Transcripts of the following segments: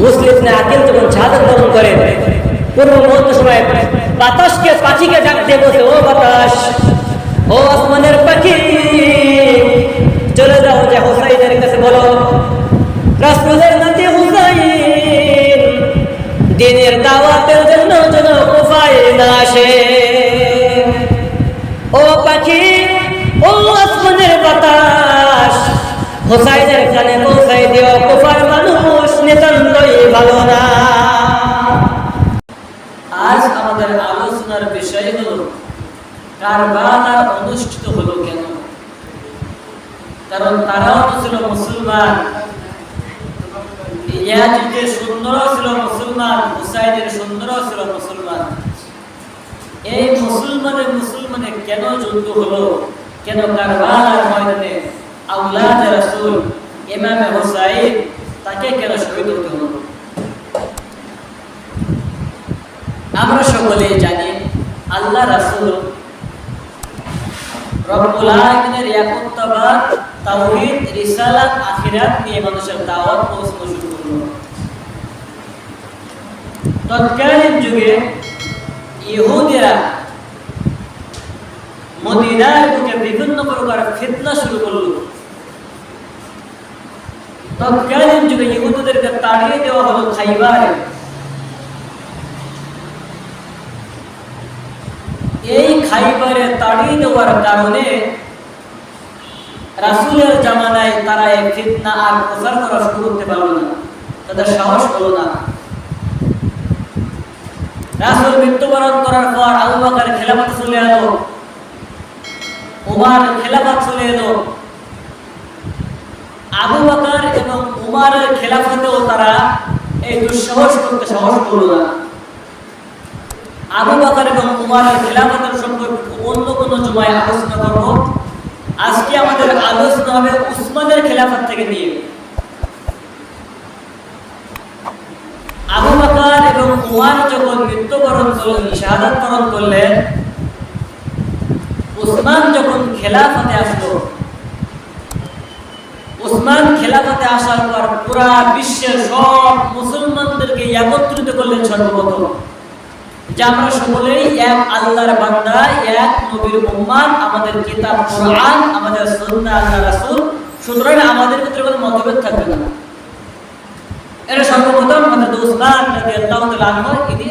মুসলিম ইবনে আকিল যখন শাহাদাত বরণ করেন, পূর্ব মুহূর্ত সময় বাতাসকে পাখিকে ডাক দিয়ে বলছে, ও বাতাস, ও আসমানের পাখি, চলে যাও যে হুসাইনের কাছে বলো রাসূলের নাতি হুসাইন দ্বীনের দাওয়াতের জন্য যেন কুফায় না আসে। ও পাখি, ও আসমানের বাতাস, হুসাইনের কানে পৌঁছাই দিও, কুফার মানুষ নিতান্তই ভালো না। আজ আমাদের আলোচনার বিষয় হলো কারবালা অনুষ্ঠিত হলো কেন? কারণ তারাও তো ছিল মুসলমান, ইয়াজিদের সুন্দরও ছিল মুসলমান, হুসাইনের সুন্দরও ছিল মুসলমান। এই মুসলমানে কেন যুদ্ধ হলো? কেন কারবালার ময়দানে আওলাদে রাসূল ইমামে হুসাইন তাকে কেন শহীদ হতে হলো? আমরা সকলেই জানি আল্লাহ রাসূল রব্বুল আলামিনের একত্ববাদ, তাওহীদ, রিসালাত, আখিরাত নিয়ে মানুষের দাওয়াত পৌঁছানো শুরু করলো। তৎকালীন যুগে ইহুদিরা মদিনায় ঢুকে বিভিন্ন প্রকার ফিতনা শুরু করলো। তৎকালীন যুগে ইহুদিদেরকে তাড়িয়ে দেওয়া হলো খাইবারে। এই খাইবারে তাড়িয়ে দেওয়ার কারণে রাসূলের জামানায় তারা এই ফিতনা আর প্রচার করা শুরু করতে পারল না, তাদের সাহস হলো না। রাসূল মৃত্যুবরণ করার পর আবু বকর খেলাফত চলে এলো, উমর খেলাফত চলে এলো। আবু বকর এবং উমরের খেলাফতেও তারা এই দুঃসাহস করতে সাহস করল না। আবু বকর এবং উমরের খেলাফতের সম্পর্কে অন্য কোনো জুমায় আলোচনা করব। আজকে আমাদের আলোচনা হবে উসমানের খেলাফত থেকে নিয়ে। আবু বকর এবং উমর যখন মৃত্যুবরণ করলেন, শাহাদাত বরণ করলেন, উসমান যখন খেলাফতে আসলো, উসমান খেলাফতে আসার পর পুরা বিশ্বের সব মুসলমানদেরকে একত্রিত করলেন সর্বপ্রথম, যে আমরা সকলেই এক আল্লাহর বান্দা, এক নবীর উম্মাত, আমাদের কিতাব কোরআন, আমাদের সুন্নাহ আল্লাহ রাসূল, সুতরাং আমাদের ভিতরে কোনো মতভেদ থাকবে না। এটা সর্বপ্রথম হযরত উসমান রাদিয়াল্লাহু তাআলা আনহু তিনি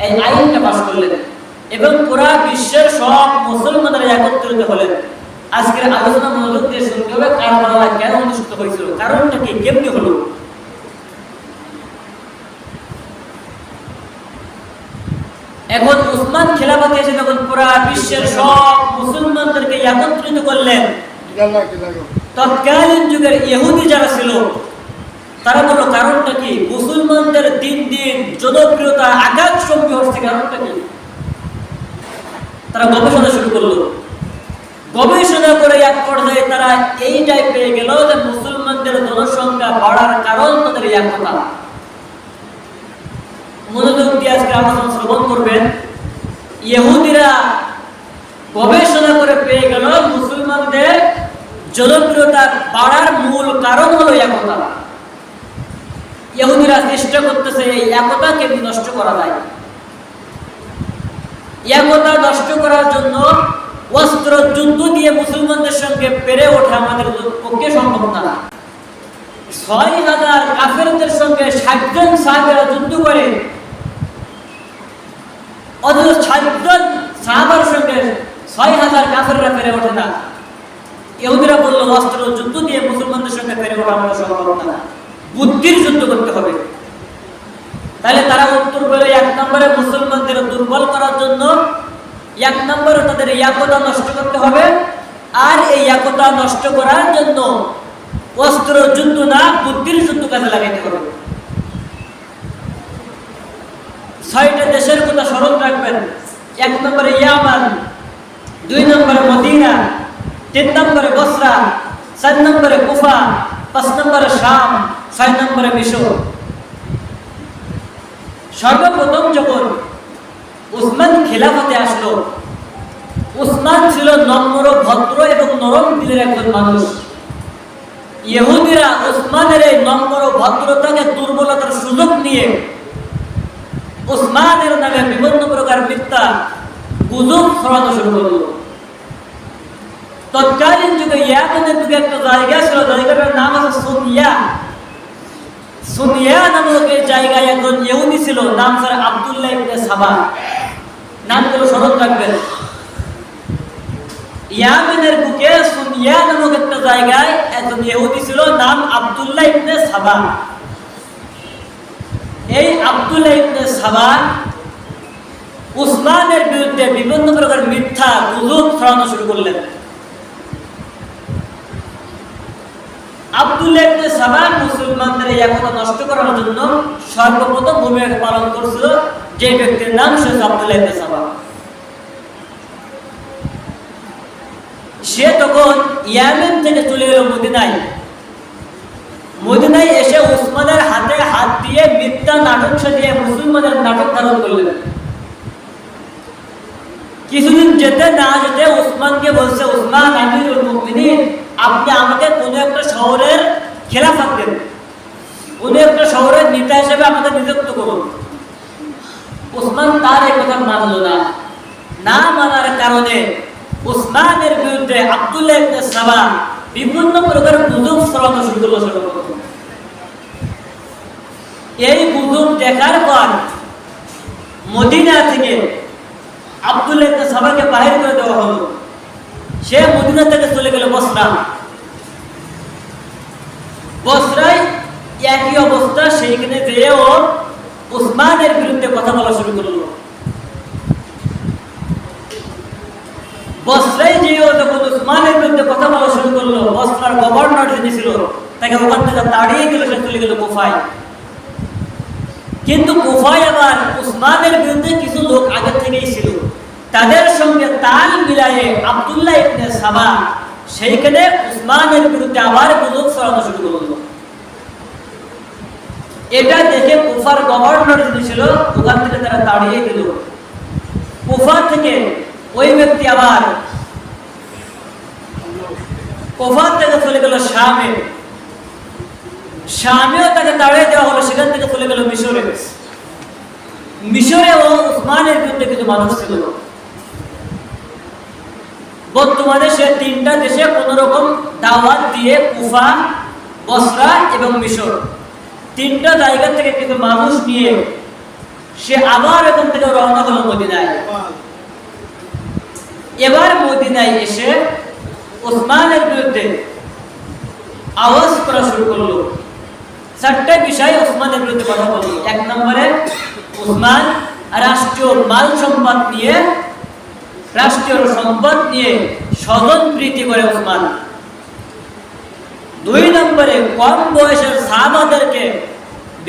এই আইনটা পাশ করলেন এবং পুরা বিশ্বের সব মুসলমানরা একত্রিত হলেন। আজকের আলোচনা মনোযোগ দিয়ে শুনতে হবে কারবালা কেন অনুষ্ঠিত হয়েছিল, কারণটা কি, কেমনি হলো। এখন উসমান খেলাফতে এসে যখন পুরা বিশ্বের সব মুসলমানদেরকে একত্রিত করলেন, তৎকালীন যুগের ইহুদি যারা ছিল তারা বলল কারণটা কি, মুসলমানদের দিন দিন জনপ্রিয়তা আকাশচুম্বী হচ্ছে, কারণটা কি? তারা গবেষণা শুরু করলো। গবেষণা করে এক পর্যায়ে তারা এইটাই পেয়ে গেল যে মুসলমানদের জনসংখ্যা বাড়ার কারণ তাদের একতা। মনোযোগ দিয়ে আজকে আলোচনা শ্রবণ করবেন। ইহুদিরা গবেষণা করে পেয়ে গেল মুসলমানদের জনপ্রিয়তা বাড়ার মূল কারণ হলো একতা। ইহুদিরা চেষ্টা করতেছে এই একতাকে নষ্ট করা যায়। একতা নষ্ট করার জন্য অস্ত্র যুদ্ধ দিয়ে মুসলমানদের সঙ্গে পেরে ওঠা আমাদের পক্ষে সম্ভব না। ৬,০০০ কাফেরদের সঙ্গে ৬০ জন সাহাবীরা যুদ্ধ করে, অথচ ৬০ জন সাহাবার সঙ্গে ৬,০০০ কাফেররা পেরে ওঠে না। ইহুদিরা বলল অস্ত্র যুদ্ধ দিয়ে মুসলমানদের সঙ্গে পেরে ওঠা আমাদের সম্ভব না, বুদ্ধির যুদ্ধ করতে হবে। তাহলে তারা উত্তর বলে ১ নম্বরে মুসলমানদের দুর্বল করার জন্য ১ নম্বরে তাদের একতা নষ্ট করতে হবে, আর এই একতা নষ্ট করার জন্য অস্ত্র যুদ্ধ না বুদ্ধির যুদ্ধ কাজে লাগাইতে হবে। ৬টা দেশের কথা স্মরণ রাখবেন। ১ নম্বরে ইয়ামান, ২ নম্বরে মদিনা, ৩ নম্বরে বসরা, ৪ নম্বরে কুফা, ৫ নম্বরে শাম, ৬ নম্বরে মিশর। সর্বপ্রথম যখন উসমান খেলাফতে আসলো, উসমান ছিল নম্র, ভদ্র এবং নরম দিলের একজন মানুষ। ইহুদিরা উসমানের এই নম্র ভদ্রতাকে দুর্বলতার সুযোগ দিয়ে উসমানের নামে বিভিন্ন প্রকার মিথ্যা গুজব ছড়ানো শুরু করলো। তৎকালীন যুগে ইয়ামেনের যুগে একটা জায়গা ছিল, জায়গাটার নাম আছে সুনিয়া। সুনিয়া নামক এই জায়গায় একজন ইহুদি ছিল, নাম স্যার আব্দুল্লাহ ইবনে সাবা। নামগুলো স্মরণ রাখবেন। ইয়ামেনের বুকে সুনিয়া নামক একটা জায়গায় একজন ইহুদি ছিল, নাম আব্দুল্লাহ ইবনে সাবা। এই আব্দুল্লাহ ইবনে সাবা উসমানের বিরুদ্ধে বিভিন্ন প্রকার মিথ্যা গুজব ছড়ানো শুরু করলেন। আব্দুল্লাহ ইবনে সাবা মুসলমানদের একতা নষ্ট করার জন্য সর্বপ্রথম ভূমিকা পালন করছিল যে ব্যক্তির নাম সে আব্দুল্লাহ ইবনে সাবা। সে তখন ইয়ামেন থেকে চলে গেল মদিনায়। মদিনায় এসে উসমানের হাতে হাত দিয়ে মিথ্যা নাটক সাজিয়ে মুসলমানের নাটক ধারণ করলেন। কিছুদিন যেতে না যেতে উসমানকে বলছে, উসমান আমিরুল মুমিনিন, আপনি আমাকে কোনো একটা শহরের খেলাফত দেন, কোনো একটা শহরের নেতা হিসেবে আমাকে নিযুক্ত করুন। উসমান তার এই কথা মানল না। না মানার কারণে উসমানের বিরুদ্ধে আব্দুল্লাহ ইবনে সাবা বিভিন্ন প্রকার গুজব ছড়ানো শুরু করলো। সর্বপ্রথম এই গুজব দেখার পর মদিনা থেকে আব্দুল্লাহ ইবনে সাবাকে বাহির করে দেওয়া হলো। সে মদিনা থেকে চলে গেল বসরা। বসরায় একই অবস্থা, সেইখানে যেও উসমানের বিরুদ্ধে কথা বলা শুরু করলো। বসরায় যেও যখন উসমানের বিরুদ্ধে কথা বলা শুরু করলো, বসরার গভর্নর যিনি ছিল তাকে ওখান থেকে তাড়িয়ে গেল, সে চলে গেল কুফায়। কিন্তু কুফায় আবার উসমানের বিরুদ্ধে কিছু লোক আগে থেকেই ছিল, তাদের সঙ্গে তাল মিলায়ে আব্দুল্লাহ ইবনে সাবা সেইখানে উসমানের বিরুদ্ধে আবার গুজব ছড়ানো শুরু করলো। এটা দেখে কুফার গভর্নর যিনি ছিল ওখান থেকে তারা তাড়িয়ে গেল। কুফা থেকে ওই ব্যক্তি আবার কুফা থেকে চলে গেল শামে। শামেও তাকে তাড়িয়ে দেওয়া হলো, সেখান থেকে চলে গেল মিশরে। মিশরেও উসমানের বিরুদ্ধে কিছু মানুষ ছিল। বর্তমানে সে তিনটা দেশে কোন রকম দাওয়াত দিয়ে কুফা, বসরা এবং মিশর তিনটা জায়গা থেকে কিছু মানুষ নিয়ে সে আবার এখান থেকে রওনা হলো মদিনায়। এবার মদিনায় এসে উসমানের বিরুদ্ধে আওয়াজ করা শুরু করলো। চারটা বিষয় উসমানের বিরুদ্ধে কথা বলল। এক নম্বরে উসমান রাষ্ট্রীয় মাল সম্পদ নিয়ে, রাষ্ট্রীয় সম্পদ নিয়ে স্বজন প্রীতি করে উসমান। দুই নম্বরে কম বয়সের সাহাবাদেরকে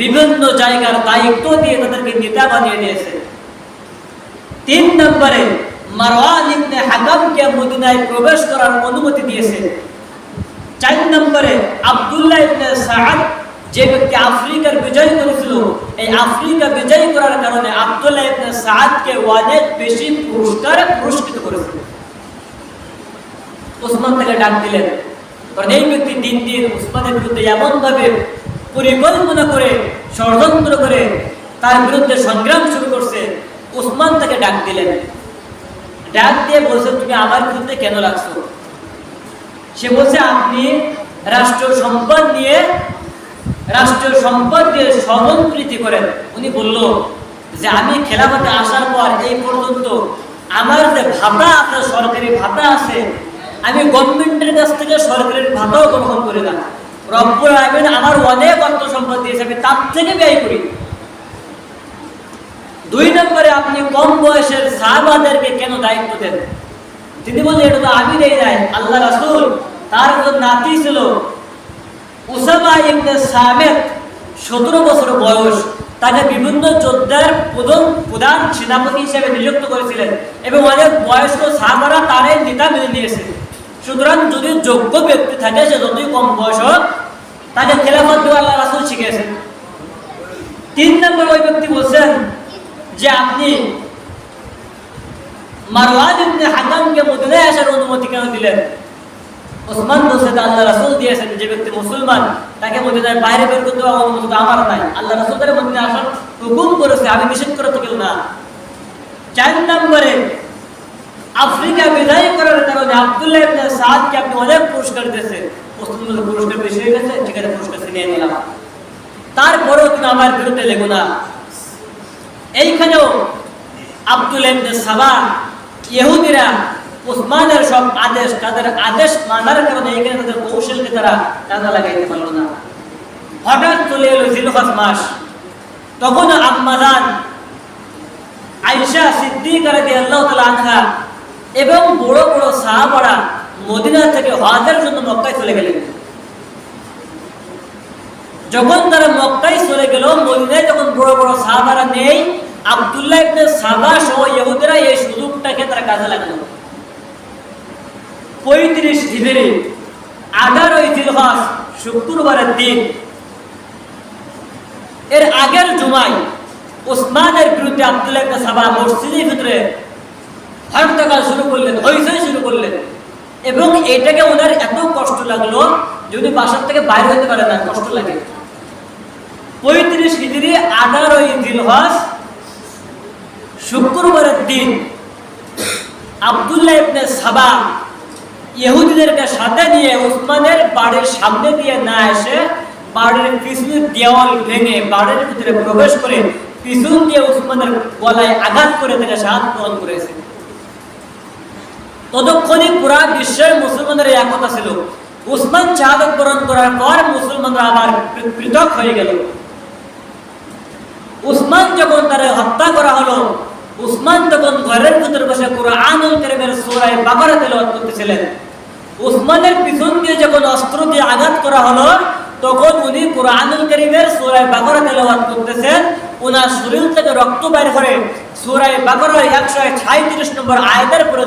বিভিন্ন জায়গার দায়িত্ব দিয়ে তাদেরকে নেতা বানিয়ে দিয়েছে। তিন নম্বরে মারওয়ান ইবনে হাকামকে মদিনায় প্রবেশ করার অনুমতি দিয়েছে। চার নম্বরে আব্দুল্লাহ ইবনে সাআদ যে ব্যক্তি আফ্রিকার বিজয় করেছিল, এই আফ্রিকা বিজয় করার কারণে আব্দুল্লাহ ইবনে সাআদকে অনেক বেশি পুরস্কৃত করেছিল। উসমান তাকে ডাক দিলেন, কারণ এই ব্যক্তি দিন দিন উসমানের বিরুদ্ধে এমন ভাবে পরিকল্পনা করে ষড়যন্ত্র করে তার বিরুদ্ধে সংগ্রাম শুরু করছে। উসমান তাকে ডাক দিলেন, ডাক দিয়ে বলছে, তুমি আমার বিরুদ্ধে কেন লাগছো? সে বলছে, আপনি রাষ্ট্রীয় সম্পদ দিয়ে স্বজন প্রীতি করেন। উনি বলল যে আমি খেলাফতে আসার পর এই পর্যন্ত আমার যে ভাতা আছে, সরকারি ভাতা আছে, আমি গভর্নমেন্টের কাছ থেকে সরকারি ভাতাও গ্রহণ করি না। রব্বুল আলামিন আমার অনেক অর্থ সম্পদ দিয়েছে, আমি তার থেকে ব্যয় করি। দুই নম্বরে আপনি কম বয়সের সাহাবাদেরকে কেন দায়িত্ব দেন? তিনি বললেন, এটা তো আমি দেই নাই, আল্লাহ রাসূল, তার একজন নাতি ছিল উসামা ইবনে সামিত, 17 বছর বয়স, তাকে বিভিন্ন যোদ্ধার প্রধান সেনাপতি হিসেবে নিযুক্ত করেছিলেন এবং অনেক বয়স্ক সাহাবারা তারই নেতা মেনে নিয়েছে। সুতরাং যদি যোগ্য ব্যক্তি থাকে, সে যতই কম বয়স হোক, তাকে খেলাফত দেওয়া আল্লাহ রাসূল শিখিয়েছেন। তিন নম্বর ওই ব্যক্তি বলছেন যে আপনি মারওয়ান ইবনে হাকামকে মদিনায় আসার অনুমতি কেন দিলেন? ওসমান বলছে আল্লাহ রাসূল দিয়েছেন যে ব্যক্তি মুসলমান তাকে মদিনার বাইরে বের করতে হবে অনুমতি আমার নাই, আল্লাহ রাসূল তার মদিনায় আসার হুকুম করেছে, আমি নিষেধ করে তো কেউ না। 4 নম্বরে আফ্রিকা বিদায় করার কারণে আব্দুল্লাহ ইবনে সাদকে আপনি অনেক পুরস্কার দিয়েছেন, মুসলমানদের পুরস্কার বেশি হয়ে গেছে, ঠিক আছে পুরস্কার ছিনিয়ে নিলাম, তারপরেও তুমি আমার বিরুদ্ধে লেগো না। এইখানেও আব্দুল্লাহ ইবনে সাবা ইহুদিরা উসমানের সব আদেশ, তাদের আদেশ মানার কারণে এখানে তাদের কৌশলকে তারা কাজে লাগাইতে পারল না। হঠাৎ চলে এলো জিলহজ মাস, তখন আম্মাজান আয়েশা সিদ্দিকা রাদিয়াল্লাহু তাআলা আনহা এবং বড় বড় সাহাবারা মদিনা থেকে হজের জন্য মক্কায় চলে গেলেন। যখন তারা মক্কায় চলে গেল, মদিনায় যখন বড় বড় সাহাবারা নেই, আব্দুল্লাহ ইবনে সাবা সহ ইহুদিরা এই সুযোগটাকে তারা কাজে লাগালো। 35 হিজরি 18 জিলহজ শুক্রবারের দিন, এর আগের জুমায় ওসমানের বিরুদ্ধে আব্দুল্লাহ ইবনে সাবা মসজিদের ভিতরে হট্টগোল শুরু করলেন, হইচই শুরু করলেন, এবং এটাকে ওনার এত কষ্ট লাগলো যদি বাসার থেকে বাইরে হতে পারে না, কষ্ট লাগে। 35 হিজরি 18 জিলহজ শুক্রবারের দিন আব্দুল্লাহ ইবনে সাবা ইহুদিদেরকে সাথে নিয়ে ওসমানের বাড়ির সামনে দিয়ে না এসে বাড়ির পিছনের দেওয়াল ভেঙে বাড়ির ভিতরে প্রবেশ করে পিছন দিয়ে ওসমানের গলায় আঘাত করে তাকে শাহাদাত বরণ করেছে। ততক্ষণে পুরা বিশ্বের মুসলমানদের একতা ছিল। ওসমান শাহাদাত বরণ করার পর মুসলমানরা আবার পৃথক হয়ে গেল। ওসমান যখন তারা হত্যা করা হলো, ওসমান তখন ঘরের ভিতরে বসে কুরআনুল কারীমের সূরা বাকারা তেলাওয়াত করতেছিলেন। ওসমানের পিছন দিয়ে যখন অস্ত্র দিয়ে আঘাত করা হলো, তখন উনি কুরআনুল কারীমের সূরা বাকারা তেলাওয়াত করতেছেন। ওনার শরীর থেকে রক্ত বের করে সূরা বাকারার 136 নম্বর আয়াতের পরে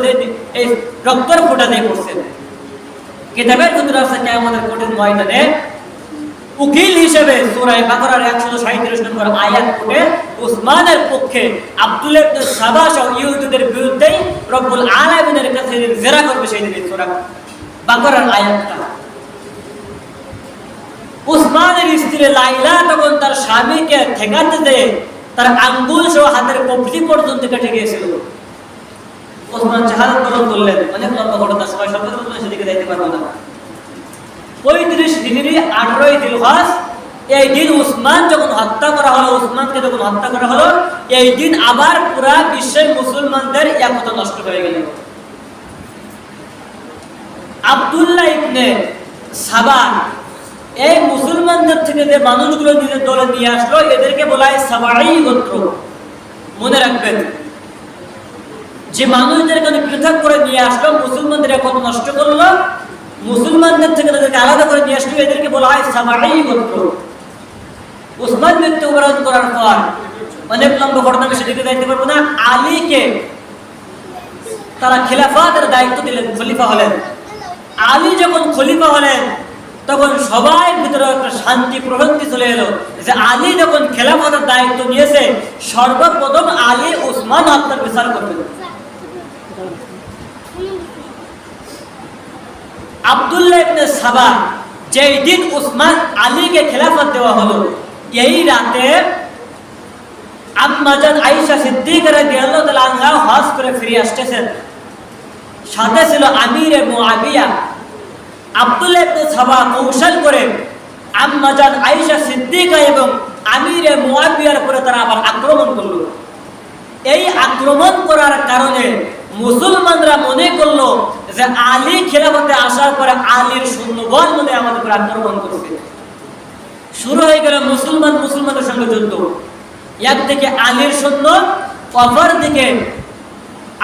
এই রক্তের ফোঁটা দিয়ে পড়ছেন। কিতাবের ভিতরে আছে কিয়ামতের কঠিন ময়দানে উকিল হিসেবে সূরা বাকারার 137 নম্বর আয়াত পড়ে ওসমানের পক্ষে আব্দুল্লাহ ইবনে সাবা সহ ইহুদিদের বিরুদ্ধে রব্বুল আলামিনের কাছে জেরা করবে সেই দিন সূরা বাকারার আয়াতটা। ওসমানের স্ত্রী লাইলা তখন তার স্বামীকে ঠেকাতে দেয়, তার আঙ্গুল সহ হাতের কবজি পর্যন্ত কেটে গিয়েছিল। ওসমান শাহাদাত বরণ করলেন। অনেক লম্বা ঘটনা, সবাই সর্বপ্রথম সেদিকে যাইতে পারবো না। 35 হিজরি 18 জিলহজ এই দিন ওসমান যখন হত্যা করা হলো, ওসমানকে যখন হত্যা করা হলো, এই দিন আবার পুরা বিশ্বের মুসলমানদের একতা নষ্ট হয়ে গেল। আব্দুল্লাহ ইবনে সাবা এই মুসলমানদের থেকে যে মানুষগুলো নিজের দলে নিয়ে আসলো, এদেরকে বলা হয় সাবাঈ গোত্র। মনে রাখবেন, যে মানুষদেরকে পৃথক করে নিয়ে আসলো, মুসলমানদের একতা নষ্ট করলো, মুসলমানদের থেকে তাদেরকে আলাদা করে নিয়ে আসলো, এদেরকে বলা হয় সাবাঈ গোত্র। ওসমান মৃত্যুবরণ করার পর অনেক লম্বা ঘটনা, আমি সেদিকে যাইতে পারবো না। আলীকে তারা খিলাফতের দায়িত্ব দিলেন, খলিফা হলেন। আলী যখন খলিফা হলেন, তখন সবার ভিতরে একটা শান্তি প্রশান্তি চলে এলো যে আলী যখন খেলাফতের দায়িত্ব নিয়েছে, সর্বপ্রথম আলী ওসমান হত্যার বিচার করবেন। আব্দুল্লাহ ইবনে সাবা যেই দিন ওসমান আলীকে খেলাফত দেওয়া হলো, এই রাতে আম্মাজান আয়েশা সিদ্দিকা রাদিয়াল্লাহু তাআলা আনহা হজ করে ফিরে আসতেছেন। সাথে ছিল আমিরে মুআবিয়া। আব্দুল্লাহ ইবনে সাবা কৌশল করে আম্মাজান আয়েশা সিদ্দিকা এবং আমিরে মুআবিয়ার উপরে তারা আবার আক্রমণ করল। এই আক্রমণ করার কারণে মুসলমানরা মনে করলো যে আলী খেলাফতে আসার পরে আলীর সৈন্যবল মনে আমাদের উপর আক্রমণ করবে। শুরু হয়ে গেল মুসলমানদের সঙ্গে যুদ্ধ। একদিকে আলীর সৈন্য, অপরদিকে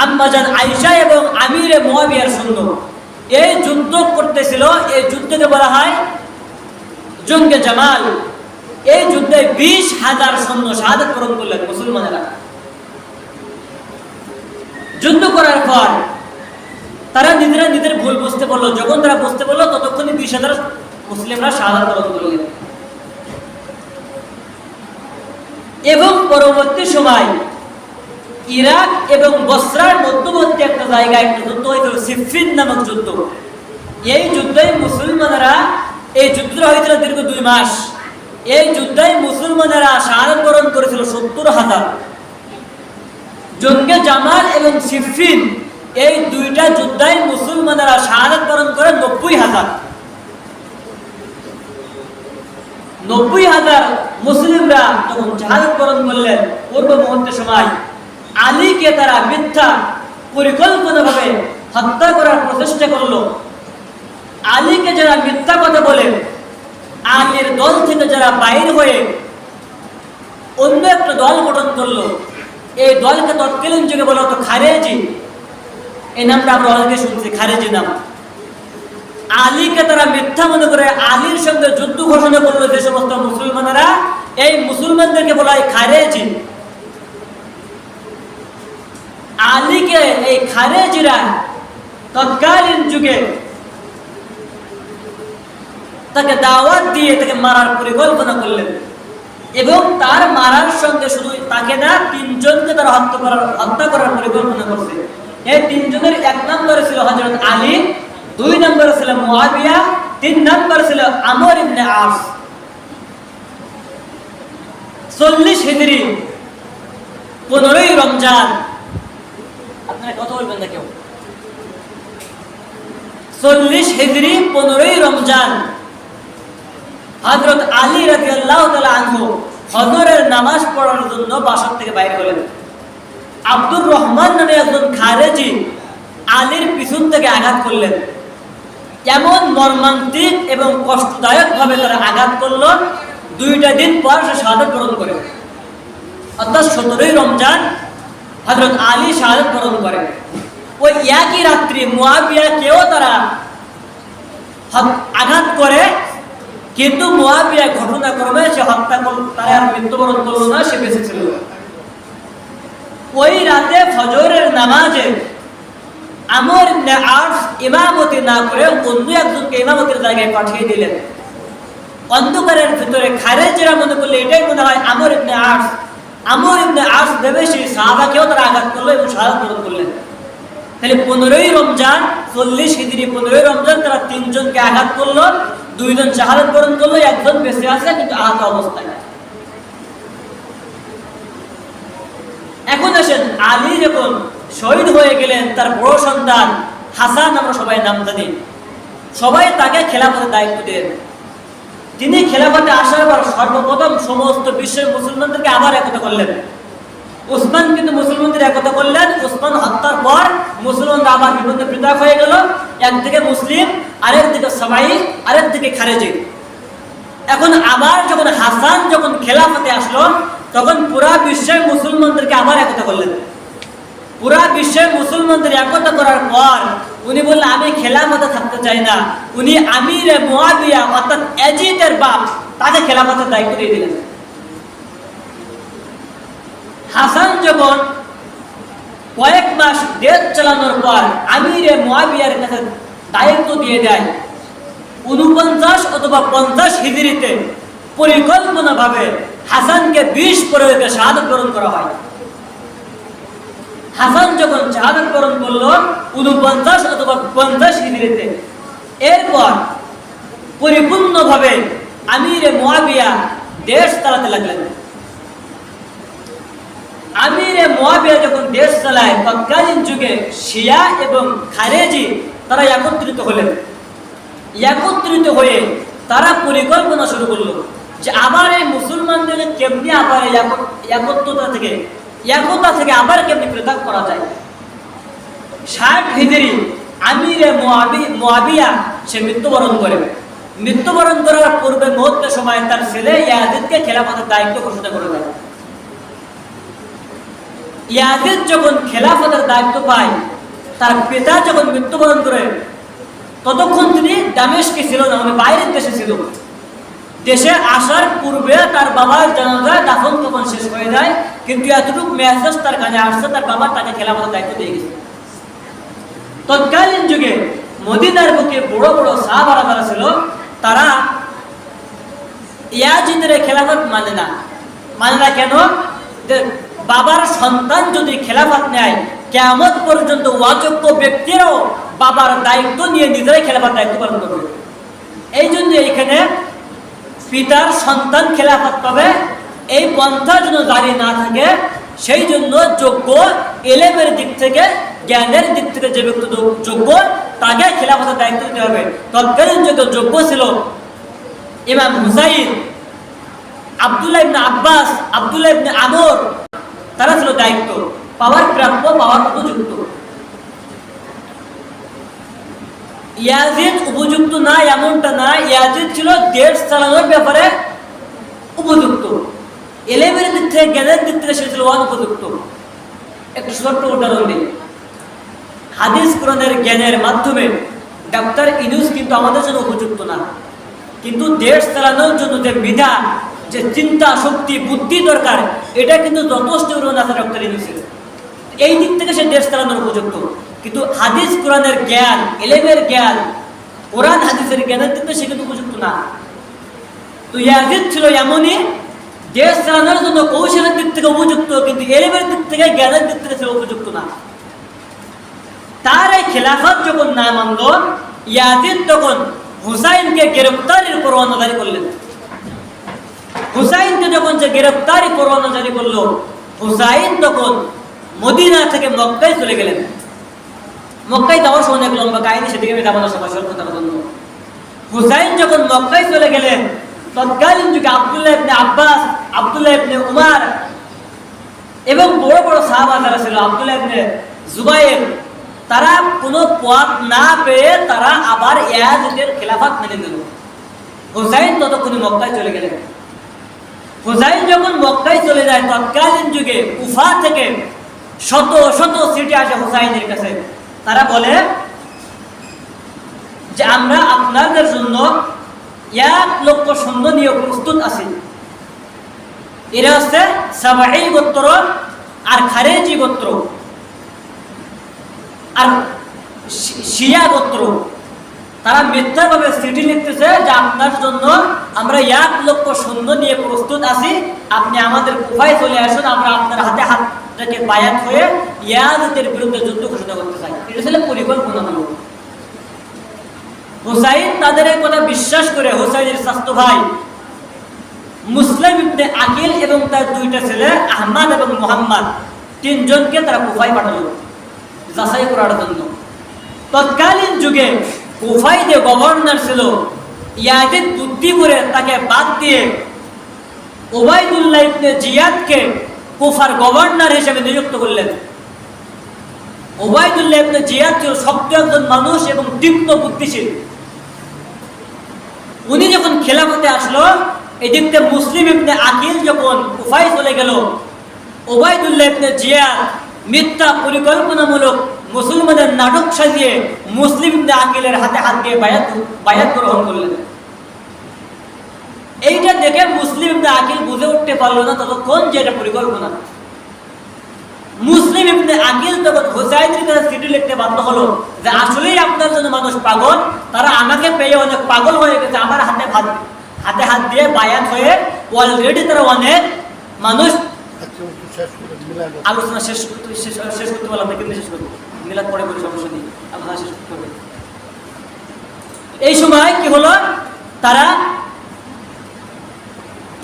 আম্মাজান আয়েশা এবং আমিরে মুআবিয়ার সৈন্য। এই যুদ্ধ করতেছিল। এই যুদ্ধকে বলা হয় জঙ্গে জামাল। এই যুদ্ধে 20,000 সৈন্য শাহাদাত বরণ করলেন মুসলমানেরা। যুদ্ধ করার পর তারা নিজেরা নিজের ভুল বুঝতে পারলো। যখন তারা বুঝতে পারলো, ততক্ষণে 20,000 মুসলিমরা শাহাদাত বরণ করলেন। এবং পরবর্তী সময় ইরাক এবং বসরার মধ্যবর্তী একটা জায়গায় একটা যুদ্ধ হয়েছিল, সিফিন নামক যুদ্ধ। এই যুদ্ধে মুসলমানেরা, এই যুদ্ধটা হয়েছিল দীর্ঘ 2 মাস। এই যুদ্ধে মুসলমানেরা শাহাদাত বরণ করেছিল 70,000। জঙ্গে জামাল এবং সিফিন, এই দুইটা যুদ্ধে মুসলমানেরা শাহাদাত বরণ করে 90,000। 90,000 মুসলিমরা যখন শাহাদাত বরণ করলেন, পূর্ব মুহূর্তের সময় আলীকে তারা মিথ্যা পরিকল্পনাভাবে হত্যা করার প্রচেষ্টা করলো। আলীকে যারা মিথ্যা কথা বলে, আলীর দল থেকে যারা বাইর হয়ে অন্য একটা দল গঠন করলো, এই দলকে তৎকালীন যুগে বলা হতো খারেজি। এই নামটা আমরা অনেকে শুনছি, খারেজি নাম। আলীকে তারা মিথ্যা মনে করে আলীর সঙ্গে যুদ্ধ ঘোষণা করলো যে সমস্ত মুসলমানেরা, এই মুসলমানদেরকে বলা হয় খারেজি। আলীকে এই খারেজিরা তৎকালীন যুগে তাকে দাওয়াত দিয়ে তাকে মারার পরিকল্পনা করলেন, এবং তার মারার সঙ্গে শুধু তাকে না, 3 জনকে তারা হত্যা করার পরিকল্পনা করছে। এই 3 জনের 1 নম্বরে ছিল হযরত আলী, 2 নম্বরে ছিল মুআবিয়া, 3 নম্বরে ছিল আমর ইবনে আস। 40 হিজরি 15ই রমজান, আপনারা কথা বলবেন না কেউ। 40 হিজরি 15ই রমজান হযরত আলী রাদিয়াল্লাহু তাআলা আনহু ফজরের নামাজ পড়ার জন্য বাসা থেকে বাইরে হলেন। আব্দুর রহমান নামে একজন খারেজি আলীর পিছন থেকে আঘাত করলেন। এমন মর্মান্তিক এবং কষ্টদায়ক ভাবে তারা আঘাত করলো, 2টা দিন পর সে শাহাদাত বরণ করে। অর্থাৎ 17ই রমজান হযরত আলী শাহাদাত বরণ করে। ওই একই রাত্রি মুআবিয়াকেও তারা আঘাত করে, কিন্তু মুআবিয়া ঘটনাক্রমে সে হত্যা করল, তারা আর মৃত্যুবরণ করলো না, সে বেঁচে ছিল। ওই রাতে ফজরের নামাজে আমর ইবনে আস ইমামতি না করে অন্য একজনকে ইমামতির জায়গায় পাঠিয়ে দিলেন। অন্ধকারের ভিতরে খারেজিরা মনে করলে এটাই মনে হয় আমর ইবনে আস। আমর ইবনে আস ভেবে সেই সাহাবাকেও তারা আঘাত করলো এবং শাহাদাত বরণ করলেন। তাহলে 15ই রমজান 40 হিজরি 15ই রমজান তারা 3 জনকে আঘাত করলো, 2 জন শাহাদাত বরণ করলো, 1 জন বেঁচে আছে কিন্তু আহত অবস্থায়। এখন আসেন, আলী যখন শহীদ হয়ে গেলেন, তার বড় সন্তান হাসান, আমরা সবাই নাম জানি, সবাই তাকে খেলাফতের দায়িত্ব দিলেন। তিনি খেলাফতে আসার পর সর্বপ্রথম সমস্ত বিশ্বের মুসলমানদেরকে আবার একতা করলেন। উসমান কিন্তু মুসলমানদের একতা করলেন। উসমান হত্যার পর মুসলমানরা আবার বিভক্ত পৃথক হয়ে গেল, একদিকে মুসলিম, আরেকদিকে সাবাই, আরেকদিকে খারেজি। এখন আবার যখন হাসান যখন খেলাফতে আসলো, তখন পুরা বিশ্বের মুসলমানদেরকে আবার একতা করলেন। পুরা বিশ্বের মুসলমানদের একতা করার পর উনি বললেন, আমি খেলাফতে থাকতে চাই না। উনি আমিরে মুআবিয়া অর্থাৎ ইয়াজিদের বাপ, তাকে খেলাফতের দায়িত্ব দিয়ে দিলেন। হাসান যখন কয়েক মাস দেশ চালানোর পর আমিরে মুআবিয়ার কাছে দায়িত্ব দিয়ে দেয়, 49 অথবা 50 হিজরিতে পরিকল্পনাভাবে হাসানকে 20 প্রয়োগে শাহাদাত বরণ করা হয়। হাসান যখন শাহাদাত বরণ করলো 49 অথবা 50 হিজরিতে, এরপর পরিপূর্ণভাবে আমিরে মুআবিয়া দেশ চালাতে লাগলেন। আমিরে মুআবিয়া যখন দেশ চালায়, তৎকালীন যুগে শিয়া এবং খারেজি তারা একত্রিত হলেন। একত্রিত হয়ে তারা পরিকল্পনা শুরু করলো যে আবার এই মুসলমানদেরকে কেমনি আবার একতা থেকে আবার কেমনি পৃথক করা যায়। 60 হিজরি আমিরে মুআবিয়া সে মৃত্যুবরণ করে। মৃত্যুবরণ করার পূর্বে মুহূর্তের সময় তার ছেলে ইয়াজিদকে খেলাফতের দায়িত্ব ঘোষণা করে দেয়। ইয়াজিদ যখন খেলাফতের দায়িত্ব পায়, তার পিতা যখন মৃত্যুবরণ করে, ততক্ষণ তিনি দামেস্কে ছিল না, উনি বাইরের দেশে ছিল। দেশে আসার পূর্বে তার বাবার জানাজা দাফন তখন শেষ হয়ে যায়, কিন্তু এতটুকু মেসেজ তার কানে আসছে, তার বাবা তাকে খেলাফতের দায়িত্ব দিয়ে গেছে। তৎকালীন যুগে মদিনার বুকে বড় বড় সাহাবারা যারা ছিল, তারা ইয়াজিদের খেলাফত মানে না। কেন? বাবার সন্তান যদি খেলাফত নেয়, কিয়ামত পর্যন্ত অযোগ্য ব্যক্তিরাও বাবার দায়িত্ব নিয়ে নিজেরাই খেলাফত দায়িত্ব পালন করবে। এই জন্য এখানে পিতার সন্তান খেলাফত পাবে এই পন্থা যেন জারি না থাকে, সেই জন্য যোগ্য এলেমের দিক থেকে, জ্ঞানের দিক থেকে যে ব্যক্তি যোগ্য তাকে খেলাফতের দায়িত্ব দিতে হবে। তৎকালীন যোগ্য ছিল ইমাম হুসাইন, আব্দুল্লাহ ইবনে আব্বাস, আব্দুল্লাহ ইবনে আমর, তারা ছিল দায়িত্ব পাওয়ার প্রাপ্য, পাওয়ার উপযুক্ত। ইয়াজিদ উপযুক্ত না এমনটা না, ইয়াজিদ ছিল দেশ চালানোর ব্যাপারে উপযুক্ত, এলেমের দিক থেকে, জ্ঞানের দিক থেকে সে ছিল অনুপযুক্ত। একটু ছোট্ট উদাহরণ দিই। হাদিস কোরআনের জ্ঞানের মাধ্যমে ডক্টর ইউনূস কিন্তু আমাদের জন্য উপযুক্ত না, কিন্তু দেশ চালানোর জন্য যে বিধান, যে চিন্তা শক্তি, বুদ্ধি দরকার, এটা কিন্তু যথেষ্ট আছে ডক্টর ইউনূসের। এই দিক থেকে সে দেশ চালানোর উপযুক্ত, কিন্তু হাদিস কোরআনের জ্ঞান, এলেমের জ্ঞান, কোরআন হাদিসের জ্ঞানের দিক থেকে সে কিন্তু উপযুক্ত না। তো ইয়াজিদ ছিল এমনই, দেশ চালানোর জন্য কৌশলের দিক থেকে উপযুক্ত, কিন্তু এলেমের দিক থেকে, জ্ঞানের দিক থেকে সে উপযুক্ত না। তার এই খেলাফত যখন না মানল, ইয়াজিদ তখন হুসাইনকে গ্রেফতারের পরোয়ানা জারি করলেন। হুসাইনকে যখন যে গ্রেফতারি পরোয়ানা জারি করলো, হুসাইন তখন মদিনা থেকে মক্কায় চলে গেলেন। মক্কায় যাওয়ার অনেক লম্বা কাহিনী, সেদিকে আমি যাবো না সবাই স্বল্পতার জন্য। হুসাইন যখন মক্কায় চলে গেলেন, তৎকালীন যুগে আব্দুল্লাহ ইবনে আব্বাস, আব্দুল্লাহ ইবনে উমার এবং বড় বড় সাহাবা যারা ছিল, আব্দুল্লাহ ইবনে জুবায়ের, তারা কোনো পথ না পেয়ে তারা আবার ইয়াজিদের খেলাফত মেনে নিল। হুসাইন ততক্ষণে মক্কায় চলে গেলেন। হুসাইন যখন মক্কায় চলে যায়, তৎকালীন যুগে কুফা থেকে শত শত সিটি আসে হুসাইনের কাছে। তারা বলে যে আমরা আপনাদের জন্য 1 লক্ষ সৈন্য নিয়ে প্রস্তুত আছি। এরা হচ্ছে সাবাঈ গোত্র আর খারেজি গোত্র আর শিয়া গোত্র। তারা মিথ্যাভাবে চিঠি লিখতেছে যে আপনার জন্য আমরা 1 লক্ষ সৈন্য নিয়ে প্রস্তুত আছি, আপনি আমাদের কুফায় চলে আসুন, আমরা আপনার হাতে হাত রেখে বায়াত হয়ে ইয়াজিদের বিরুদ্ধে যুদ্ধ ঘোষণা করতে চাই। এটা ছিল পরিকল্পনামূলক। হুসাইন তাদের এই কথা বিশ্বাস করে হুসাইনের স্বাস্থ্য ভাই মুসলিম ইবনে আকিল এবং তার 2টা ছেলে আহমদ এবং মুহাম্মদ, 3 জনকে তারা কুফায় পাঠালো যাচাই করার জন্য। তৎকালীন যুগে কুফায় যে গভর্নর ছিল, ইয়াজিদ বুদ্ধি করে তাকে বাদ দিয়ে উবাইদুল্লাহ ইবনে জিয়াদকে কুফার গভর্নর হিসেবে নিযুক্ত করলেন। উবাইদুল্লাহ ইবনে জিয়াদ ছিল শক্ত একজন মানুষ এবং তীক্ষ্ণ বুদ্ধিশীল। উনি যখন খেলাফতে আসলো, এদিকে মুসলিম ইবনে আকিল যখন কুফায় চলে গেল, উবাইদুল্লাহ ইবনে জিয়াদ মিথ্যা পরিকল্পনামূলক মুসলমানদের নাটক সাজিয়ে মুসলিম ইবনে আকিলের হাতে হাত দিয়ে বায়াত গ্রহণ করলেন। এইটা দেখে মুসলিম ইবনে আকিল বুঝে উঠতে পারলো না ততক্ষণ যে এটা পরিকল্পনা। মুসলিম ইবনে আকিল তখন হুসাইনের কাছে চিঠি লিখতে বাধ্য হলো যে আসলেই আপনার জন্য মানুষ পাগল, তারা আমাকে পেয়ে অনেক পাগল হয়ে গেছে, আমার হাতে হাত দিয়ে বায়াত হয়ে অলরেডি তারা অনেক মানুষ। আলোচনা শেষ করতে পারলাম না, কিন্তু শেষ করবো, মিলাদ পরে বলে সমস্যা নেই, আলোচনা শেষ করতে হবে। এই সময় কি হলো, তারা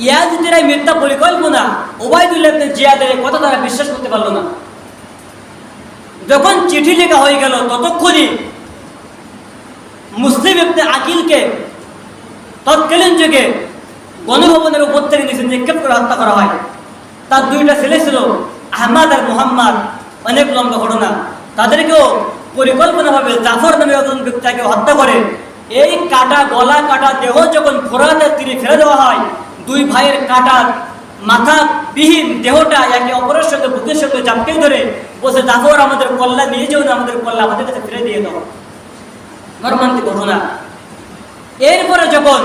ইয়াজিদের এই মিথ্যা পরিকল্পনা, উবাইদুল্লাহ ইবনে জিয়াদের কথা তারা বিশ্বাস করতে পারলো না। যখন চিঠি লেখা হয়ে গেল, ততক্ষণই মুসলিম ইবনে আকিলকে তৎকালীন যুগে গণভবনের উপর থেকে নিচে নিক্ষেপ করে হত্যা করা হয়। তার 2টা ছেলে ছিল আহমদ আর মুহাম্মদ, অনেক লম্বা ঘটনা। তাদেরকেও পরিকল্পনাভাবে জাফর নামে একজন ব্যক্তিকে হত্যা করে এই কাটা গলা কাটা দেহ যখন ফোরাতের তীরে ফেলে দেওয়া হয়, 2 ভাইয়ের কাটা মাথা বিহীন দেহটা একে অপরের সঙ্গে বুকের সঙ্গে চাপকে ধরে বসে, জাফর আমাদের কল্লা নিয়ে যাও না, আমাদের কল্লা আমাদের কাছে ফিরে দিয়ে দাও। মর্মান্তিক ঘটনা। এরপরে যখন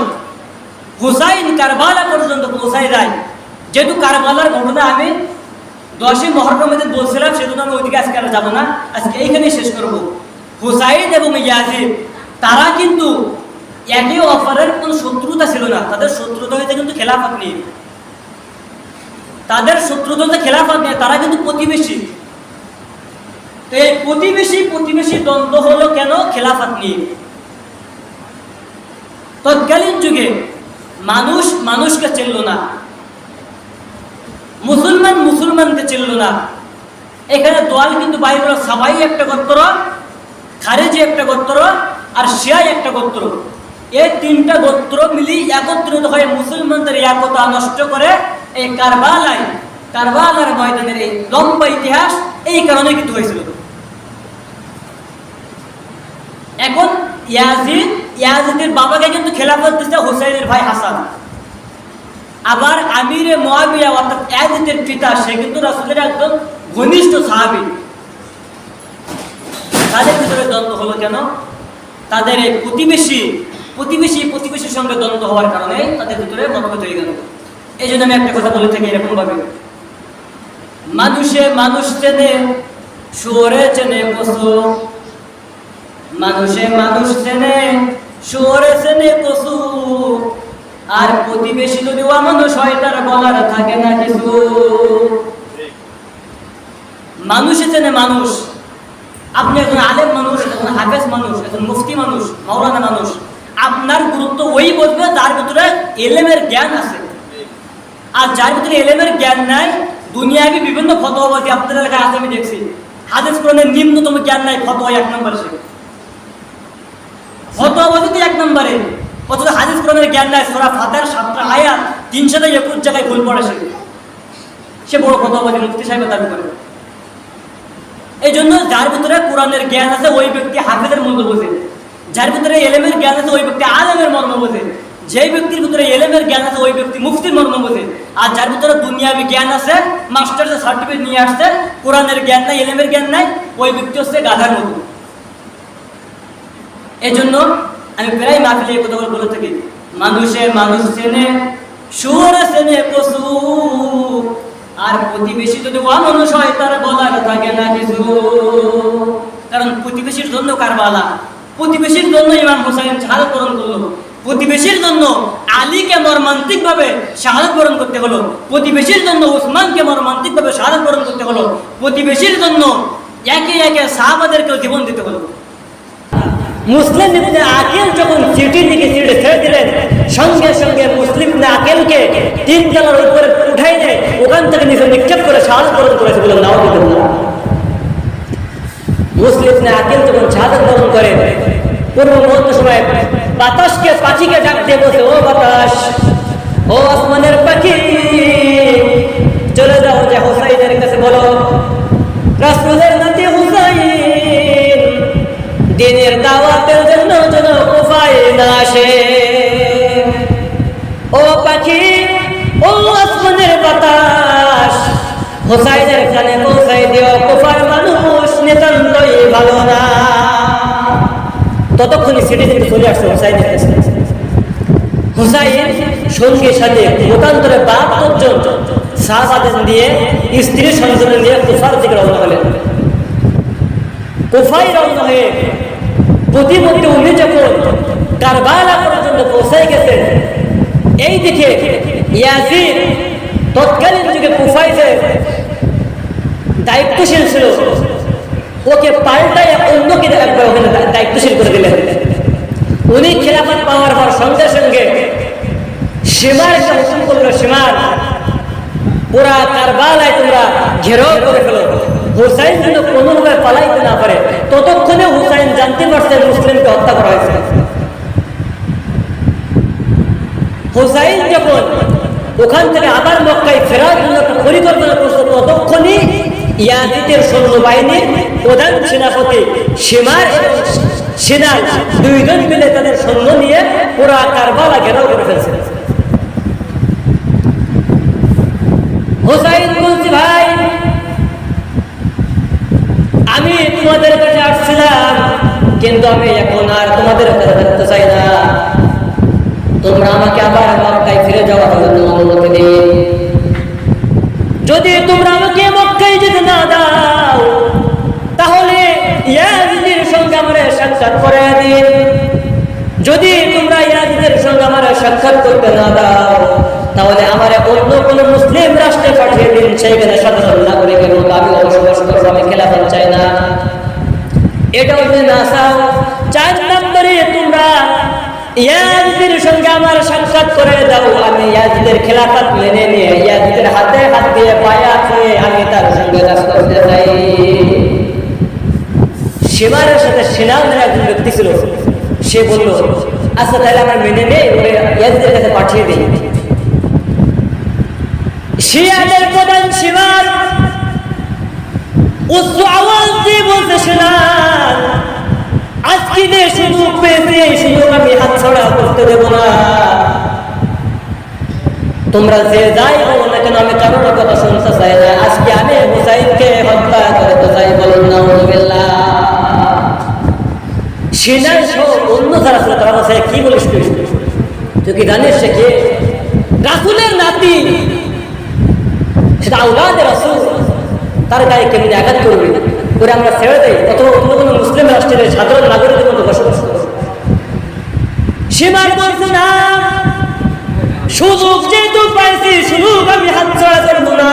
হুসাইন কারবালা পর্যন্ত পৌঁছায় যায়, যেহেতু কারবালার ঘটনা আমি 10ই মুহররমে বলছিলাম, সেজন্য আমি ওইদিকে আজকে আর যাবো না, আজকে এইখানেই শেষ করব। হুসাইন এবং ইয়াজিদ তারা কিন্তু একে অপরের কোনো শত্রুতা ছিল না, তাদের শত্রুতা হয়েছে কিন্তু খেলাফত নিয়ে। তাদের শত্রুতা খেলাফত নিয়ে, তারা কিন্তু প্রতিবেশী। তো এই প্রতিবেশী দ্বন্দ্ব হলো কেন? খেলাফত নিয়ে। তৎকালীন যুগে মানুষ মানুষকে চিনল না, মুসলমানকে চিনল না। এখানে দোয়াল কিন্তু বাইরে সবাই একটা গোত্র, খারেজি একটা গোত্র, আর শিয়াই একটা গোত্র। এই তিনটা গোত্র মিলি একত্রিত হয়ে মুসলমানদের একতা নষ্ট করে এই কারবালার ময়দানের এই লম্বা ইতিহাস এই কারণে কিন্তু হয়েছিল। এখন ইয়াজিদের বাবাকে কিন্তু খেলাফত দিচ্ছে হুসাইনের ভাই হাসান। আবার আমিরে মুয়াবিয়া অর্থাৎ ইয়াজিদের পিতা, সে কিন্তু রাসূলের একদম ঘনিষ্ঠ সাহাবী। তাদের ভিতরে দ্বন্দ্ব হলো কেন? তাদের এই প্রতিবেশীর সঙ্গে দ্বন্দ্ব হওয়ার কারণে তাদের ভিতরে মতভেদ হয়ে গেল। এই জন্য আমি একটা কথা বলে থাকি এরকম ভাবে, মানুষ চেনে, শুয়োরে চেনে পশু। মানুষ চেনে, শুয়োরে চেনে পশু। আর প্রতিবেশী যদি অমানুষ হয় তার বলার থাকে না কিছু। মানুষে চেনে মানুষ। আপনি একজন আলেম মানুষ, একজন হাফেজ মানুষ, একজন মুফতি মানুষ, মাওলানা মানুষ, আপনার গুরুত্ব ওই বুঝবে যার ভিতরে এলেমের জ্ঞান আছে। আর যার ভিতরে এলেমের জ্ঞান নাই, দুনিয়াবি বিভিন্ন ফতোয়াবাজি আপনাদের এলাকায় আছে, আমি দেখছি। হাদিস কোরআনের নিম্নতম জ্ঞান নাই, ফতোয়া 1 নম্বরে, সে ফতোয়াবাজিতে 1 নম্বরে। অথচ হাদিস কোরআনের জ্ঞান নাই, সূরা ফাতিহার 7টা আয়াত 321 জায়গায় ভুল পড়ে, সে বড় ফতোয়াবাজি মুফতি সাহেবের দাবি করে। এই জন্য যার ভিতরে কোরআনের জ্ঞান আছে ওই ব্যক্তি হাফেজের মূল্য বোঝে, যার ভিতরে এলেমের জ্ঞান আছে ওই ব্যক্তি আলেমের মর্ম বোঝে, যেই ব্যক্তির ভিতরে এলেমের জ্ঞান আছে ওই ব্যক্তি মুফতির মর্ম বোঝে। আর যার ভিতরে দুনিয়াবি জ্ঞান আছে, মাস্টার্সের সার্টিফিকেট নিয়ে আসছে, কোরআনের জ্ঞান নাই, এলেমের জ্ঞান নাই, ওই ব্যক্তি হচ্ছে গাধার মতো। এই জন্য আমি প্রায় মাহফিলে এই কথাগুলো বলে থাকি, মানুষ চেনে, শুয়োরে চেনে পশু। আর প্রতিবেশী যদি অমানুষ হয় তার বলার থাকে না কিছু। কারণ প্রতিবেশীর জন্য কারবালা, প্রতিবেশীর জন্য ইমাম হুসাইন শাহাদাত বরণ করলো, প্রতিবেশীর জন্য আলীকে মর্মান্তিক ভাবে শাহাদাত বরণ করতে হলো, প্রতিবেশীর জন্য উসমানকে মর্মান্তিক ভাবে শাহাদাত বরণ করতে হলো, প্রতিবেশীর জন্য একে একে সাহাবাদেরকে জীবন দিতে হলো। মুসলিম ইবনে আকিল যখন চিঠি লিখে চিঠি ছেড়ে দিলেন, সঙ্গে সঙ্গে মুসলিম ইবনে আকিলকে 3 তলার উপরে উঠাই দেয়, ওখান থেকে নিচে নিক্ষেপ করে শাহাদাত বরণ করেছে বলে নাউযুবিল্লাহ। মুসলিম ইবনে আকিল যখন শাহাদাত বরণ করে, পূর্ব মুহূর্ত সময় পাখিকে ডাক দিয়ে বসে, ও বাতাস, ও আসমানের পাখি, চলে যাও যে হুসাইনের কাছে বলো, রাসূলের নাতি হুসাইন দিনের দাওয়াতের জন্য যেন কুফায় না আসে। ও পাখি, ও আসমানের বাতাস, হুসাইনের কানে পৌঁছাই দিও, কুফার মানুষ নিতান্তই ভালো না। ততক্ষণে সিটিজেন চলে আসছে হুসাইনের কাছে। হুসাইন সঙ্গে সাথে লোকান্তরে 72 জন সাহাবাদের নিয়ে, স্ত্রী সন্তান নিয়ে কুফার দিকে রওনা হলেন। কুফায় রওনা হয়ে প্রতিমধ্যে উনি যখন কারবালা পর্যন্ত পৌঁছে গেছেন, এই দিকে ইয়াজিদ তৎকালীন যুগে কুফায় যে দায়িত্বশীল ছিল, ওকে পাল্টায় অন্যকে একবার ওখানে দায়িত্বশীল করে দিলেন। উনি খেলাফত পাওয়ার পর সঙ্গে সঙ্গে সীমার একটা হুকুম করলো, সীমার পুরা কারবালায় তোমরা ঘেরাও করে ফেলো, হুসাইন যেন কোনোভাবে পালাইতে না পারে। ততক্ষণে হুসাইন জানতে পারছেন মুসলিমকে হত্যা করা হয়েছে। হুসাইন যখন ওখান থেকে আবার মক্কায় ফেরার জন্য পরিকল্পনা করছে, ততক্ষণই ইয়াজিদের সৈন্যবাহিনীর প্রধান সেনাপতি সীমার এবং সিনার 2 জন মিলে তাদের সৈন্য নিয়ে পুরা কারবালা ঘেরাও করে ফেলছে। হুসাইন বলছি, ভাই আমি তোমাদের কাছে আসছিলাম, কিন্তু আমি এখন আর তোমাদের কাছে থাকতে চাই না। তোমরা আমাকে আবার মক্কায় ফিরে যাওয়ার জন্য অনুমতি দিন। যদি তোমরা আমাকে মক্কায় যেতে না দাও, তাহলে ইয়াজিদের সঙ্গে আমার সাক্ষাৎ করে দিন। যদি তোমরা ইয়াজিদের সঙ্গে আমার সাক্ষাৎ করতে না দাও, তাহলে আমার অন্য কোনো মুসলিম রাষ্ট্রে পাঠিয়ে দিন, সেইখানে সাধারণ নাগরিকের মতো আমি বসবাস করবো, আমি খেলাফত চাই না। এটাও যদি না চাও, 4 নম্বরে তোমরা ইয়াজিদের সঙ্গে আমার সাক্ষাৎ করে দাও, আমি ইয়াজিদের খেলাফত মেনে নিয়ে ইয়াজিদের হাতে হাত দিয়ে বায়াত হয়ে আমি তার সঙ্গে কাজ করতে চাই। শিমারের সাথে সিনা নামে একজন ব্যক্তি ছিল, সে বলল আচ্ছা তাহলে আমার মেনে নেই, ইয়াজিদের কাছে পাঠিয়ে দিই। শিয়াদের প্রধান শিমার উচ্চ আওয়াজ দিয়ে বলতে শোনান, আজকে যে সুযোগ পেয়েছে এই সুযোগ আমি হাতছাড়া করতে দেব না। তোমরা যে যাই বলো না কেন, আমি কারোর কথা শুনতে চাই না। আজকে আমি হুসাইনকে হত্যা করতে চাই, বলুন নাউযুবিল্লাহ। সিনাই সহ অন্য যারা ছিল তারা বলছে কি বলিস তুই কি জানিস সে কে? রাসূলের নাতি, সেটা আওলাদে রাসূল, তার গায়ে কেমনি আঘাত করবে করে আমরা ছেড়ে দেই অথবা অন্য কোনো মুসলিম রাষ্ট্রের সাধারণ নাগরিকের মতো বসবাস করব? সীমার বলছে না, সুযোগ যেহেতু পাইছি সুযোগ আমি হাতছাড়া করবো না।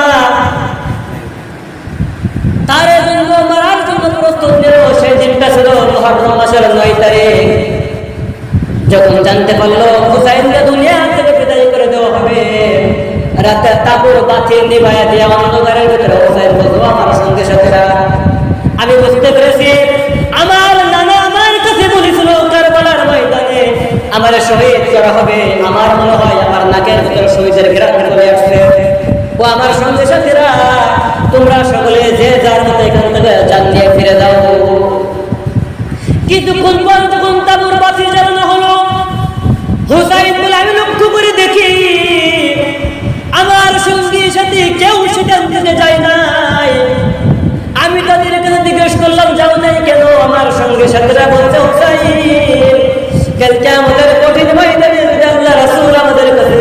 তার জন্য মারার জন্য প্রস্তুত নিল। সেই দিনটা ছিল মুহররম মাসের 9 তারিখ। যখন জানতে পারলো হুসাইনকে দুনিয়া থেকে বিদায় করে দেওয়া হবে, রাতে তাবুর বাতি নিভাইয়া দিয়ে অন্ধকারের ভিতরে হুসাইন বলল আমার সঙ্গে সাথীরা, আমি বুঝতে পেরেছি আমার নানা আমার কাছে বলেছিল কারবালার ময়দানে আমার শহীদ করা হবে। আমার মনে হয় আমার নাকের ভিতরে শহীদের ঘেরান চলে আসছে। ও আমার সঙ্গে সাথীরা, তোমরা সকলে যে যার মতো এখান থেকে জান নিয়ে ফিরে যাও। কিন্তু যখন তাবুর বাতি জ্বালানো হলো, হুসাইন বলে আমি লক্ষ্য করে দেখি আমার সঙ্গী সাথী কেউ সেখান থেকে যায় নাই। আমি তাদের কাছে জিজ্ঞেস করলাম যাও নাই কেন? আমার সঙ্গে সাথীরা বলছে হুসাইন কালকে আমাদের কঠিন ময়দানে আল্লাহ রাসূল আমাদের কাছে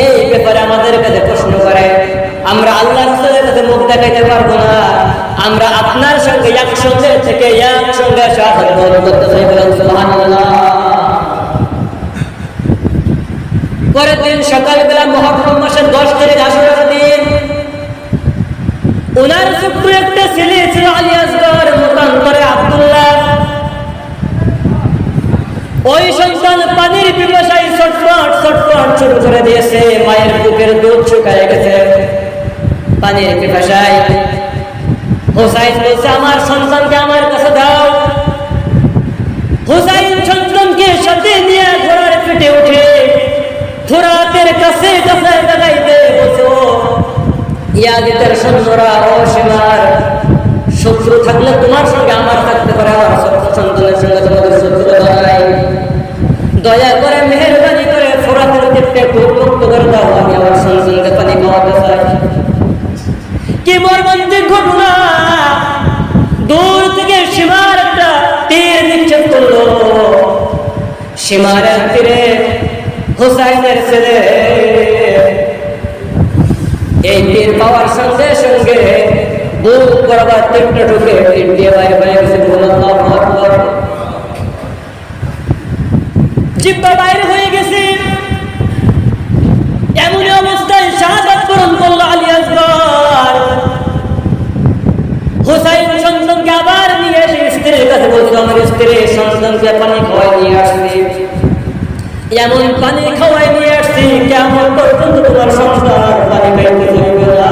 এই ব্যাপারে আমাদের কাছে প্রশ্ন করে, আমরা আল্লাহ রাসূলের কাছে মুখ দেখাইতে পারবো না, আমরা আপনার সঙ্গে একসঙ্গে থেকে একসঙ্গে শাহাদাত বরণ করতে চাই। বলেন সুবহানাল্লাহ। পরের দিন সকালবেলা মুহররম মাসের 10 তারিখ আশুরার দিন, ওনার ছোট্ট একটা ছেলে ছিল আলী আসগর, মতান্তরে আব্দুল্লাহ। ওই সন্তান পানির পিপাসায় ছটফট ছটফট শুরু করে দিয়েছে। মায়ের বুকের দুধ শুকায় গেছে পানির পিপাসায়। হুসাইন বলছে আমার সন্তানকে আমার কাছে দাও। হুসাইন সন্তানকে সাথে নিয়ে ঘোড়ার পিঠে উঠে ফোরাতের কাছে কাছে দাঁড়াইতে বলছো ইয়াজিদের সৈন্যরা, ও সীমার শত্রু থাকলে তোমার সঙ্গে আমার থাকতে পারে, আমার সন্তানের সঙ্গে তোমাদের শত্রুতা নাই। দয়া করে মেহেরবানি করে ফোরাতের দিকটা মুক্ত করে দাও, আমি আমার সন্তানকে পানি খাওয়াতে চাই। কি মর্মান্তিক ঘটনা! দূর থেকে সীমার একটা তীর নিক্ষেপ করলো। সীমারের তীরে হুসাইনের ছেলে এই তীর পাওয়ার সঙ্গে সঙ্গে বুক বরাবর তীরটা ঢুকে তীর দিয়ে বাইরে বাইরে গেছে। জিহ্বা বাইরে হয়ে গেছে। এমন অবস্থায় শাহাদাত বরণ করল আলী আসগর। হুসাইন সন্তানকে আবার নিয়ে এসে স্ত্রীর কাছে বলছিল আমার স্ত্রী সন্তানকে পানি খাওয়াই নিয়ে আসছি, এমন পানি খাওয়াই নিয়ে আসছি কেমন পর্যন্ত তোমার সংসার পানি খাইতে চাইবে না।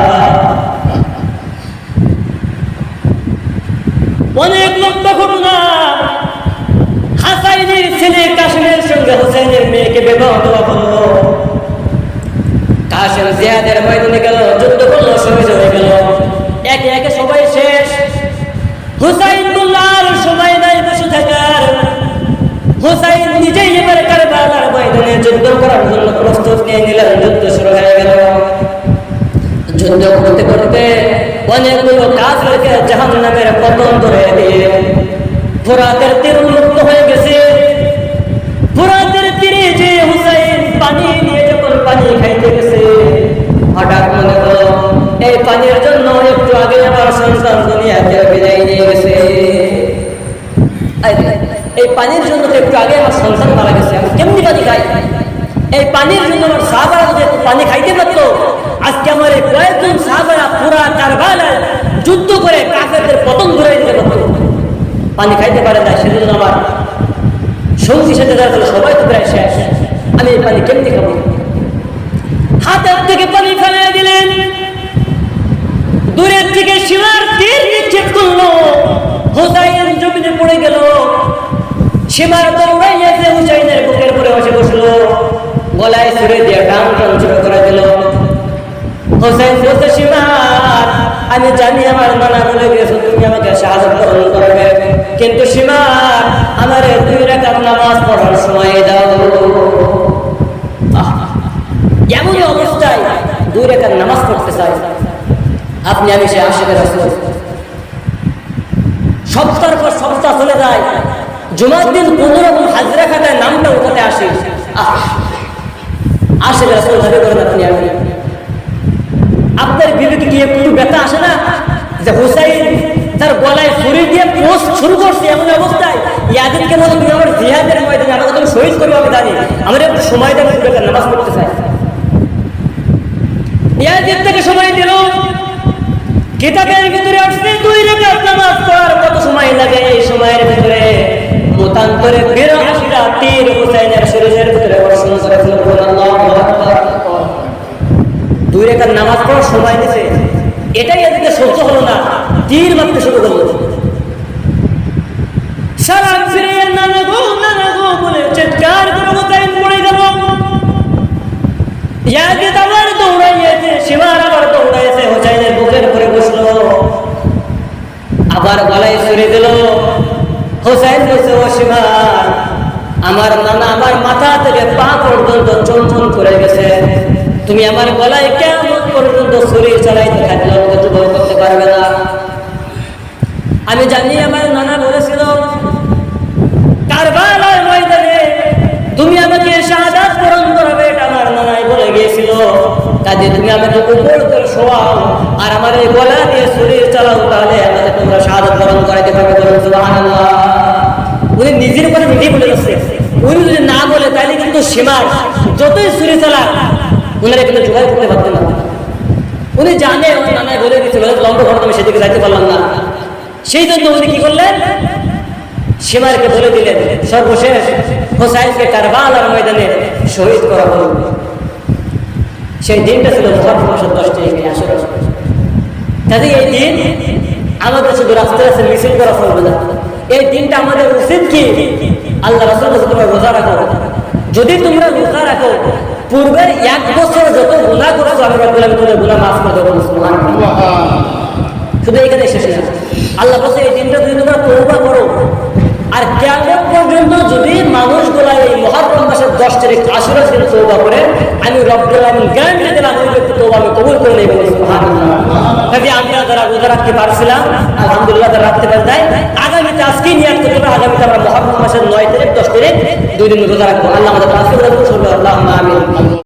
অনেক লম্বা ঘটনা। হাসাইনের ছেলে কাসেমের সঙ্গে হুসাইনের মেয়েকে বিবাহ দেওয়া হলো। কাসেম জিহাদের ময়দানে গেল, যুদ্ধ করলো, শহীদ হয়ে গেল। একে একে সবাই শেষ। হুসাইন বলল আর সময় নাই বসে থাকার। হুসাইন নিজেই এবার কারবালার ময়দানে যুদ্ধ করার জন্য প্রস্তুত নিয়ে নিলেন। যুদ্ধ শুরু হয়ে গেল। যুদ্ধ করতে করতে অনেকগুলো কাফেরকে জাহান্নামের পতন ধরে দিয়ে ফোরাতের তীর উন্মুক্ত হয়ে গেছে। ফোরাতের তীরে যে হুসাইন পানি নিয়ে যখন পানি খাইতে গেছে, হঠাৎ মনে হলো এই পানির জন্য একটু আগে আমার সন্তান দুনিয়াতে বিদায় নিয়ে গেছে। এই পানির জন্য তো একটু আগে আমার সন্তান মারা গেছে, আমি কেমনি পানি খাই? এই পানির জন্য আমার সাহাবারা যদি পানি খাইতে পারতো, আজকে আমার এই কয়েকজন সাহাবারা হুসাইন জমিনে পড়ে গেল। সীমার দৌড়াইয়া যে হুসাইনের বুকের উপরে বসে বসলো, গলায় ছুরি দিয়ে টান টান ছোট করে দিল। হুসাইন বলতে, সীমার, আমি জানি আমার নানা বলে গেছো তুমি আমাকে সাহায্য গ্রহণ করবে, কিন্তু সীমার আমার 2 রাকাত নামাজ পড়ার সময় দাও। এমন অবস্থায় 2 রাকাত নামাজ পড়তে চাই আপনি, আমি সে আশিকের রাসূল। সপ্তাহের পর সপ্তাহ চলে যায়, জুমার দিন কোনো রকম হাজরা খাতায় নামটা উঠাতে আসে। আশিকের রাসূল দাবি করেন আপনি, আমি। আপনার বিবেকে কি একটু ব্যথা আসে না যে হুসাইন তার গলায় ছুরি দিয়ে পোস্ট শুরু করছে এমন অবস্থায়? ইয়াজিদকে বলে তুমি আমার জিহাদের ময়দানে আমাকে তুমি শহীদ করবে, আমি জানি, আমার একটু সময় দেন, নামাজ পড়তে চাই। ইয়াজিদ থেকে সময় দিল। কিতাবের ভিতরে আসছে 2 রাকাত নামাজ পড়ার কত সময় লাগে। এই সময়ের ভিতরে মতান্তরে 82টা তীর হুসাইনের শরীরের ভিতরে বর্ষণ করে ফেলল। আল্লাহু আকবার। 2 রাকাত নামাজ পড়ার সময় নিছে, এটাই এদিকে সহ্য হলো না, তীর মারতে শুরু করলো। সালাম ফিরে নানা গো বলে চিৎকার করে হুসাইন পড়ে গেল। ইয়াজিদ আবার দৌড়াইয়েছে, সীমার আবার দৌড়াইয়েছে, হুসাইনের বুকের উপরে বসলো, আবার গলায় ছুরি দিল। হুসাইন বলছে, ও সীমার, আমার নানা আমার মাথা থেকে পা পর্যন্ত চঞ্চল করে গেছে, তুমি আমার গলায় কেমন পর্যন্ত ছুরি চালাইতে থাকলে আমাকে ভয় করতে পারবে না। আমি জানি আমার নানা বলেছিল কারবালার ময়দানে তুমি আমাকে শাহাদাত বরণ করাবে, এটা আমার নানাই বলে গিয়েছিল। কাজে তুমি আমাকে উপর করে শোয়াও আর আমার এই গলা দিয়ে ছুরি চালাও, তাহলে আমাকে তোমরা শাহাদাত বরণ করাইতে পারবে। সুবহানাল্লাহ। উনি নিজের উপরে নিজেই বলে যাচ্ছে। উনি যদি না বলে তাহলে কিন্তু সীমার যতই ছুরি চালাক ওনারা কিন্তু জোগাড় করতে পারতেন না। উনি জানে ওনার নানায় বলে দিচ্ছিল লম্বা ঘটনা, আমি সেদিকে যাইতে পারলাম না। সেই জন্য উনি কি করলেন, সীমারকে বলে দিলেন সর্বশেষ হুসাইনকে কারবালার ময়দানে শহীদ করা হল। সেই দিনটা ছিল মুহররম মাসের 10 তারিখে আশুরা। তাই এই দিন আমাদের শুধু রাস্তায় রাস্তায় মিছিল করা চলবে না। এই দিনটা আমাদের উচিত কি, আল্লাহ রাসূল বলেছেন তোমরা রোজা রাখো। যদি তোমরা রোজা রাখো, পূর্বের 1 বছর যত গুনাহ করেছো আমি রব্বুল আলামিন তোমাদের গুনাহ মাফ করে দেব। সুবহানাল্লাহ। শুধু এখানে শেষ না, আল্লাহ বলে এই দিনটা যদি তোমরা তওবা করো, আর কিয়ামত পর্যন্ত যদি মানুষগুলা এই মুহররম মাসের 10 তারিখ আশুরা দিন তওবা করে, আমি রব্বুল আলামিন গ্যারান্টি দিলাম ওই ব্যক্তি তওবা আমি কবুল করে নেব। সুবহানাল্লাহ। তাই আমরা যারা রোজা রাখতে পারছিলাম আলহামদুলিল্লাহ, যারা রাখতে পারে নাই, আগামীতে আজকে নিয়াত করতে হবে, আগামীতে আমরা মুহররম মাসের 9 তারিখ 10 তারিখ 2 দিন রোজা রাখবো। আল্লাহ আমাদের আশীর্বাদ করুন। আল্লাহুম্মা আমিন।